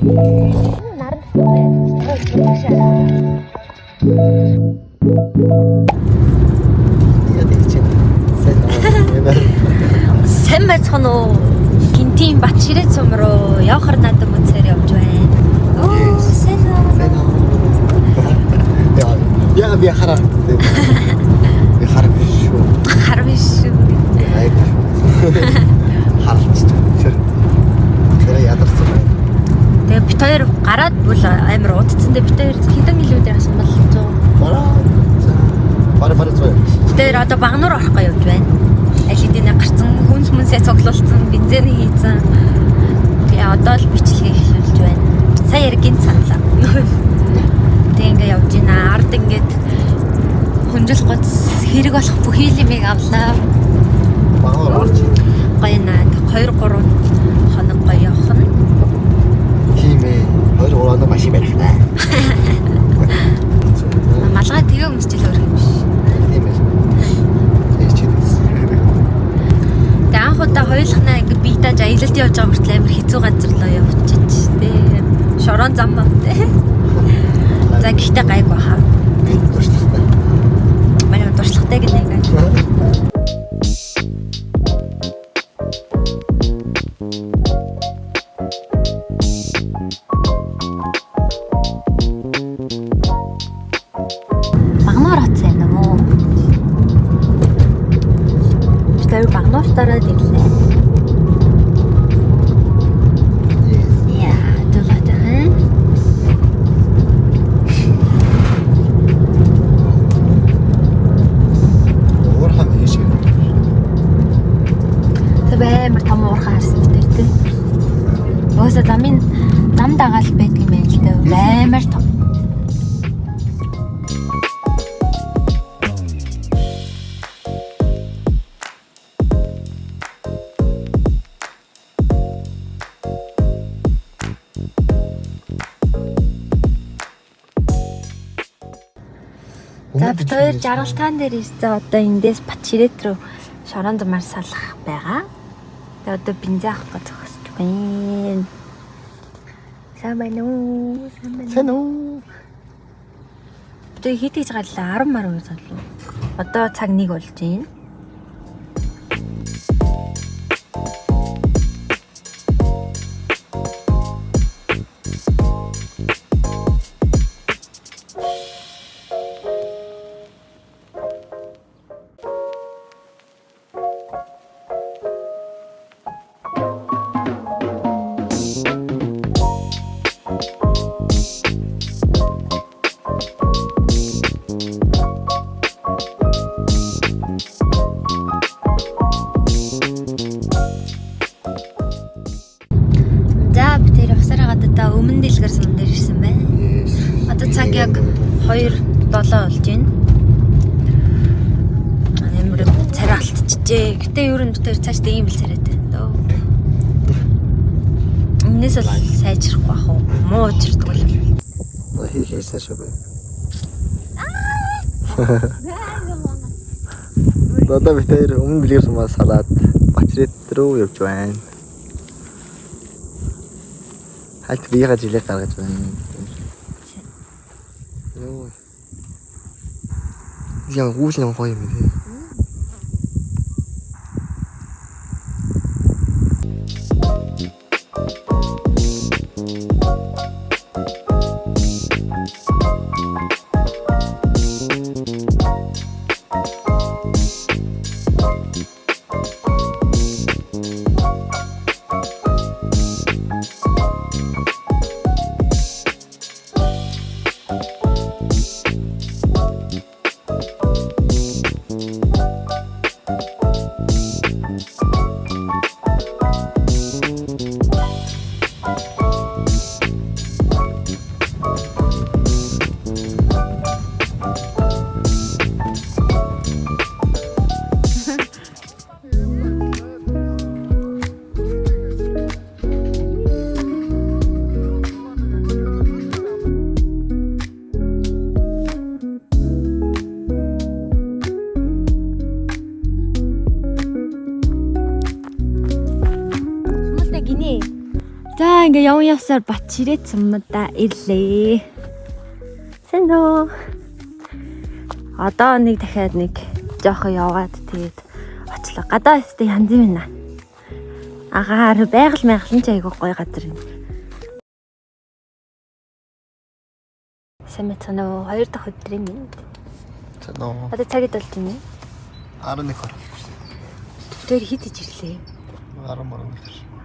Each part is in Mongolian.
Сайн байцгаана уу? Гинтийн Батширээ цум руу явахар надад мөнцөр явж байна. Оо, сайн уу? Я би хараа. Би хараа биш шүү. Хараа биш шүү. Айг. Харалч. Тэр ядарсан байна. Тэгээ бит хоёр гараад бол амар удцсан дээ бит хоёр хэдэн километр асан бол 100. Бараа зөө. Тэр одоо Багнуур орохгоо явж байна. Аль хэдийнэ гарцсан хүнс мүнсээ цуглуулсан, бензин хийцэн. Тэгээ одоо л бичлэгээ эхлүүлж байна. Сая яргийн саналаа. Тэгээ ингээ явж байна. Ард ингээд хүнжил гоц хэрэг болох бүх юмыг авлаа. Багнуур орч. Гоё наа. 2-3 хоног гоё явах нь. Тийм ээ. 2-3 хоног машин барих таа. Малгай тэгээ өмсчил өөр юм биш. Тийм ээ. Тэгээ анх удаа хоёулахнаа ингээ бие тааж аялалд явж байгаа мөртлөө амар хэцүү газар руу явчихж тээ. Шорон зам бав тээ. За гэхдээ гайг баха. Туршлагатай. Манай туршлагатай гэнэ ингээ. Багнуур оцсон юм уу? Тэр Багнуур тараад ирлээ. Яа, төвлөтэн. Уурхан ийш. Амар том уурхай харсан битэй тий. Өөсөө зам дагаал байдаг юм байна л дээ. Амар том. За бид хоёр жаргалтаан дээр ирсэн. Одоо эндээс Батширээ рүү шорон замаар салах байгаа. Тэгээ одоо бензин авах гэж зогсож байна. Сайн байна уу? Сэн үү? Тэгээ хит хийж галлаа 10 маруу гэж галлаа. Одоо цаг 1 болж байна. Өмнө дэлгэр сан дээр ирсэн байна. Одоо цаг яг 2:07 болж байна. Амар царай алтчихжээ. Гэтэ ер нь тэр цаашдаа ийм л царайтай байна дөө. Энэс л сайжрах бах уу? Муу учирдаг бол. Хийсэн шүү бай. Одоо бид тэр өмнө дэлгэр сумаас салаад Батширээ рүү явж байна. Хальт биега жилээ гаргаж байна. Йоо. Яа гүйсэн гоё юм тий. За ингээ явсаар бач ирээд сумдаа ирлээ. Сайн уу? Одоо нэг дахиад нэг жоохон яваад тэгээд очлоо. Гадаа өстэй янз юм байна. Агаар байгаль нь ч айгүй гоё газар юм. Сайн мэцэн үү? 2 дахь өдрийн минь. Цанаа. Одоо цагт болж байна. 11 хор. Тэр хэд иж ирлээ?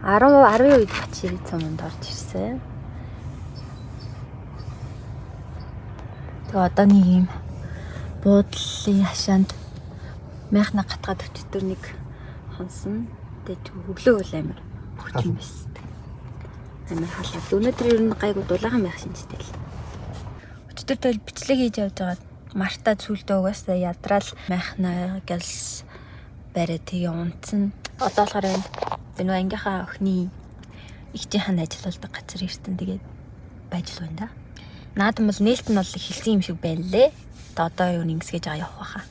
10 үед бач ирээд суманд орж ирсэн. Тэгээ одоо нэг юм буудлын хашаанд майхна гатгаад өчтөр нэг хонсон. Тэгээ өглөө үл амир бүхч юм байсан. Амир халаад. Өнөөдөр ер нь гайгүй дулаахан байх шинжтэй л. Өчтөр тэл бичлэг хийж явж байгаад Марта сүлдөө угаасаа ядраал майхна гэлс бариад тэгээ унтсан. Одоо болохоор энэ ангийнхаа охины ихчийнхэн ажилладаг газар ирсэн. Тэгээд байж л байна да. Наадам бол нээлт нь бол хэлсэн юм шиг байна лээ. Одоо юу ингэсгэж байгаа явах байхаа.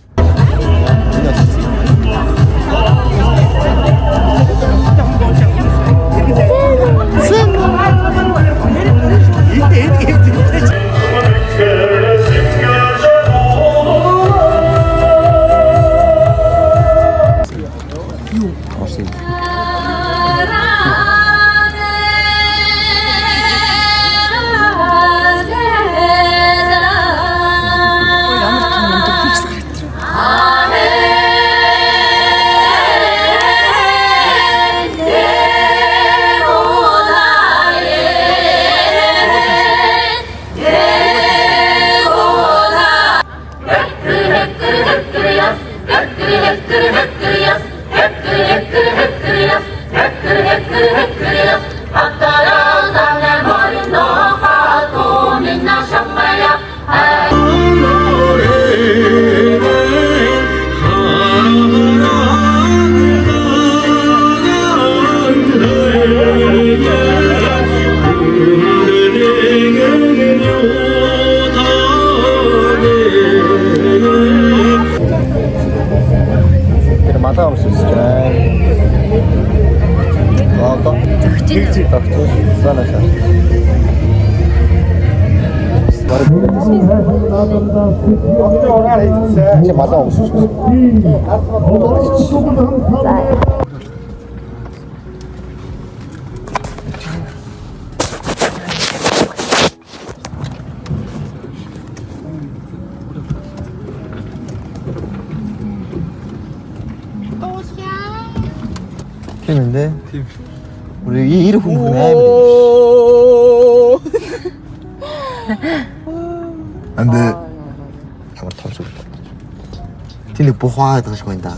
근데 우리 이름 궁금해. 안돼. 잠깐 털수 있다. 근데 뭐 화하다가 싶어인다.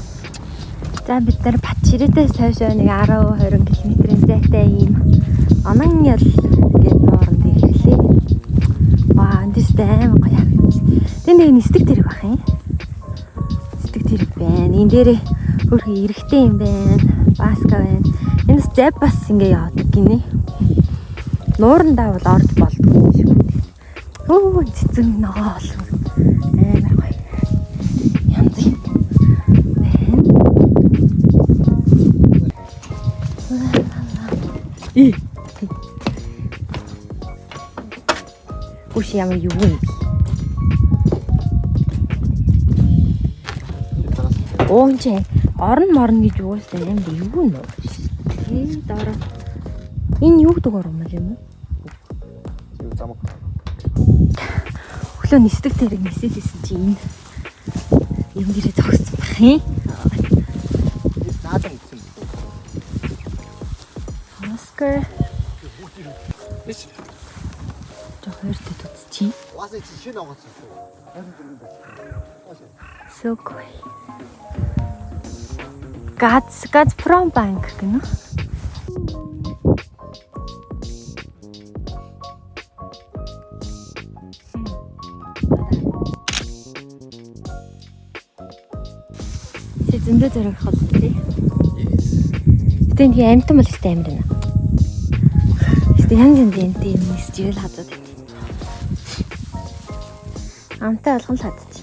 За бид нар Бачиридээс цаашаа нэг 10-20 км-ийн зайтай ийм онон ял гэдэг нууранд ирлээ. Ваа, эндээс амар гоё харагдаж. Тэнд нэг нисдэг тэрэг бах юм. Нисдэг тэрэг байна. Энэ дээрээ хөрхи эрэхтэй юм байна. Баска байна. Энэс зай бас ингэ явдаг гинэ. Нуурандаа бол орж болдгоо юм шүү. Хөө цэцэн ногоо бол амар гоё. Янз байна. Үш ямар юу вэ? Оонче орон морно гэж уусаа амар юу нөө. Тий дараа. Энэ юу гэдэг орон юм бэ? 지금 짜먹. Өглөө нисдэг тэрэг нисэлсэн чи энэ юм дээрээ зогссон бах юм. 나좀 있음. Оскар. 저 хөртөд үзчихье. 와서 지시 나갔어. So cool. Gazprom Bank гэнэ. Зөндөө зэрэг хол тий. Тэгтээ амтан бол өстэй амир байна. Тэгтээ янз янзын тийм нисжил хадаад байна. Амтай болгон л хадчих.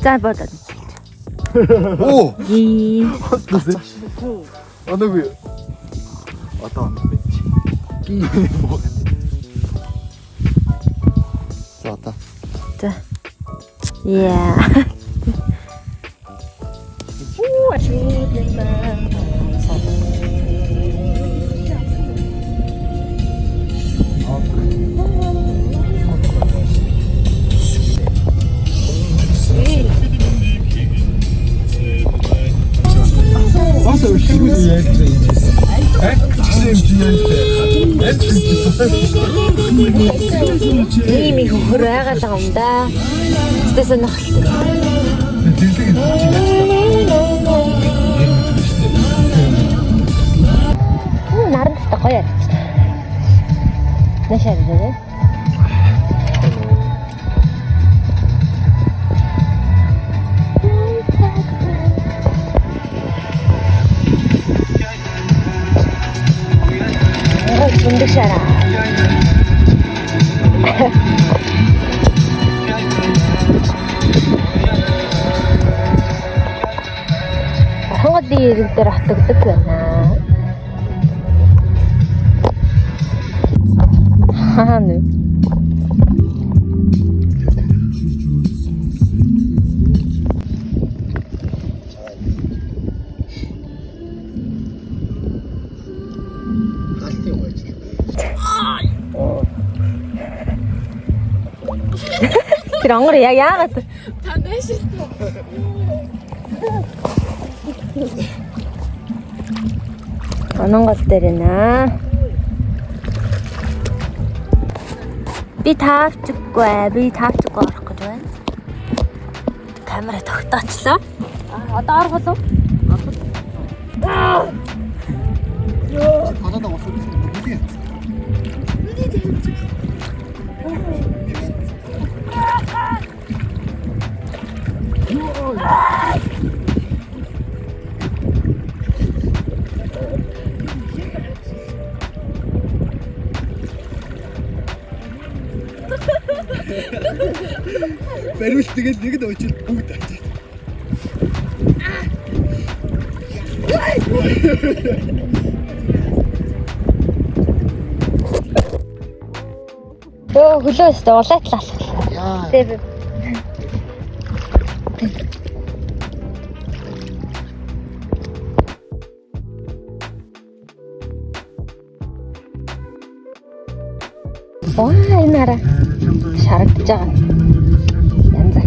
За бодоод. Оо. Ий. Оноогүй. Одоо оноо байж. За одоо. За. Яа. Уу, ашиг юм. Asa өшгөл яаж вэ? Ийм их хөр байгаад байгаа юм да. Тэс сонирхолтой. Наран тастай гоё яриач. Нэшэр дээ. Зундаг шараа. Хангадын ирэг дээр хатагдаг байна. Хаана вэ? Тэр онгор яагаад Та нэшээ. ононгол дээр нэ. Би таавчгүй орох гэж байна. Камера тогтоочлоо. Одоо орох болов? Гадаад авах юм. Бариул тэгээд нэг нь очил бүгд очил. Өө хөлөөстэй улаатлаа. Яа. Тэг. Оо энара шарагдаж байгаа. Янзаа.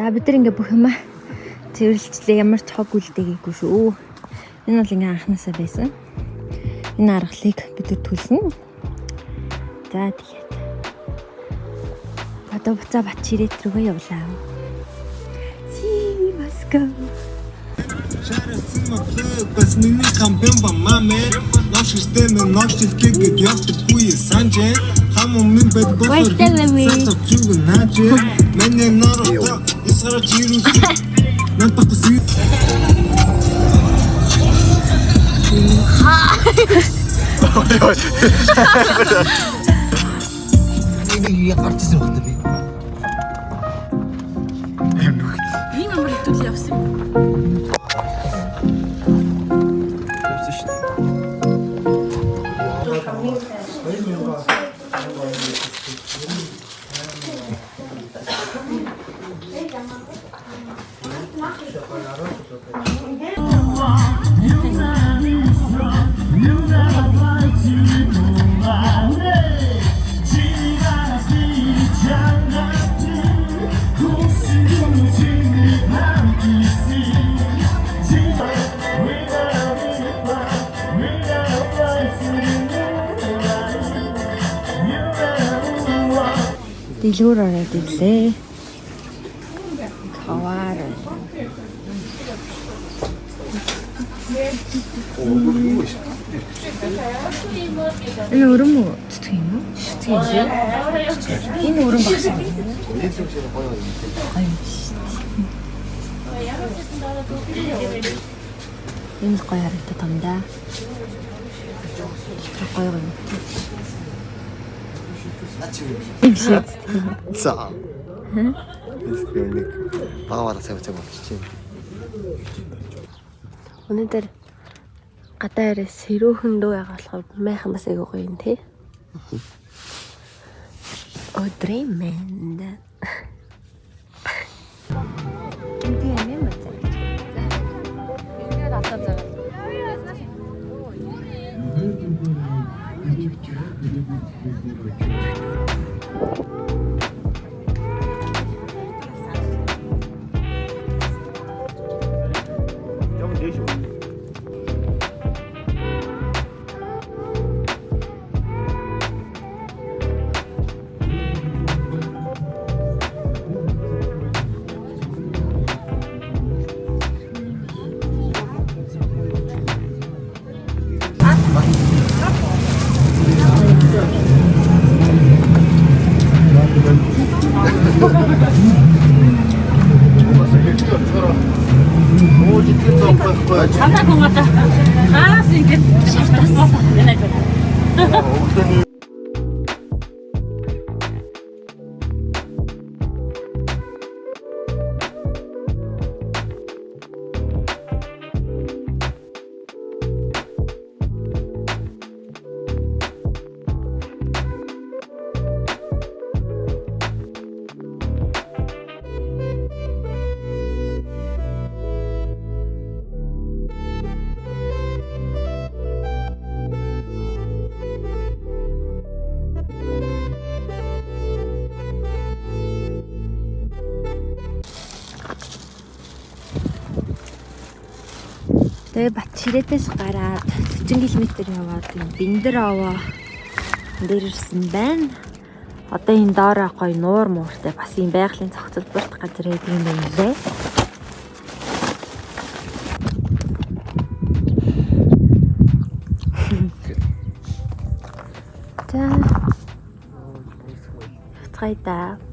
За бид нар ингээ бүх юмаа цэвэрлжлээ. Ямар ч хог үлдээгээгүй шүү. Энэ бол ингээ анханасаа байсан. Энэ аргалыг бид нар төлсөн. За тэгээд одоо буцаа Батчирет рүүгээ явлаа. See, let's go. Бас миний камбемба маме наш системээ наш хэлгээд явдаг буй санжээ хамон минь бод босор чуг наач миний нароо исгара жирус натах си энэ гарчсан багтаа би энэ амар хэвдэл явсан юм. Дэлгүүр ороод ирлээ. Хаваар. Энэ өрөм үү? Цэцэг юм уу? Цэцэг. Энэ өрөм багсан. Энэ гоё харагдаад байна да. Гоё юм. За. нэг бааваараа цавцаг болчихжээ. Өнөөдөр гадаа ярээс сэрүүхэн дуу ягаа болохоор майхан бас айгуу гоё юм тий. Одремэнд. Энд юм байна. Ингээд атаа заа. Тэгээ Батчиретээс гараад 40 км яваад Бэндэр аваа дээр ирсэн байна. Одоо энэ доороо гоё нуур мууртай бас юм байгалийн зохицолборт газар байдаг юм байна лээ. За. Яцгаая да.